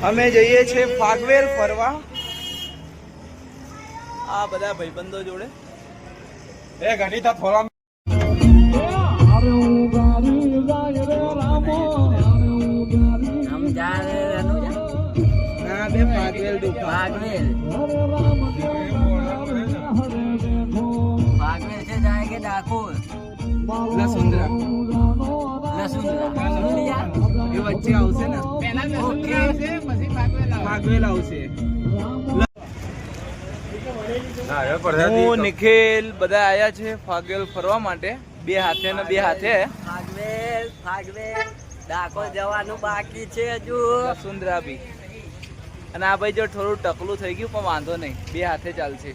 અમે જઈએ છીએ ફાગવેલ ફરવા આ બધા ભાઈબંધો જોડે એ ઘણી તા થોડા ફાગવેલ से जाएंगे डाकोर લસુંદરા लसुंदरा એ વચ્ચે આવશે ને ફાગવેલ આવશે હું નિખિલ બધા આયા છે ફાગવેલ ફરવા માટે બે હાથે ને બે હાથે ફાગવેલ ડાકોર જવાનું બાકી છે હજુ લસુંદરા બી અને આ ભાઈ જો થોડું ટકલું થઈ ગયું પણ વાંધો નહીં બે હાથે ચાલશે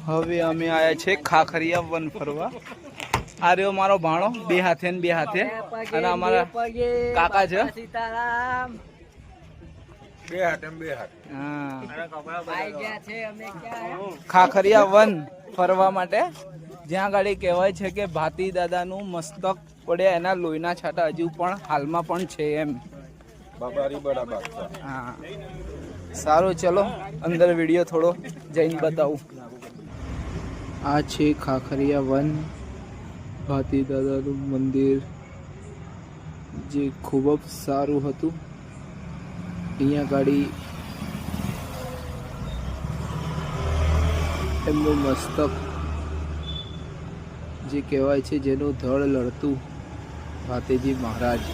હવે અમે આયા છે ખાખરિયા વન ફરવા આ રહ્યો મારો ભાણો બે હાથે ને બે હાથે અને અમારા કાકા છે સીતારામ બે હાથ એમ બે હાથ હા આવી ગયા છે અમે ક્યાં ખાખરિયા વન ફરવા માટે જ્યાં ગાડી કહેવાય છે કે ભાતી દાદાનું મસ્તક પડ્યા એના લોહીના છાંટા હજુ પણ હાલમાં પણ છે એમ બાબારી બરાબર હા સારું ચલો અંદર વિડીયો થોડો જઈને બતાવું આ છે ખાખરિયા વન ભાતી દાદાનું મંદિર જે ખૂબ જ સારું હતું અહીંયા ગાડી એમનું મસ્તક જે કહેવાય છે જેનું ધડ લડતું ભાતીજી મહારાજ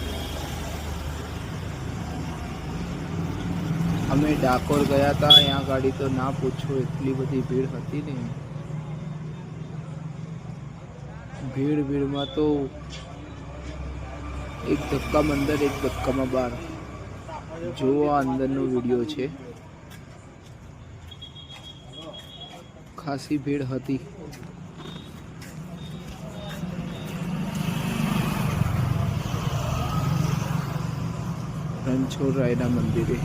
અમે ડાકોર ગયા હતા અહીંયા ગાડી તો ના પૂછો એટલી બધી ભીડ હતી ને ભીડમાં તો એક ધક્કામાં અંદર એક ધક્કામાં બહાર જોવો આ અંદરનો વિડીયો છે ખાસી ભીડ હતી રણછોડ રાયના મંદિરે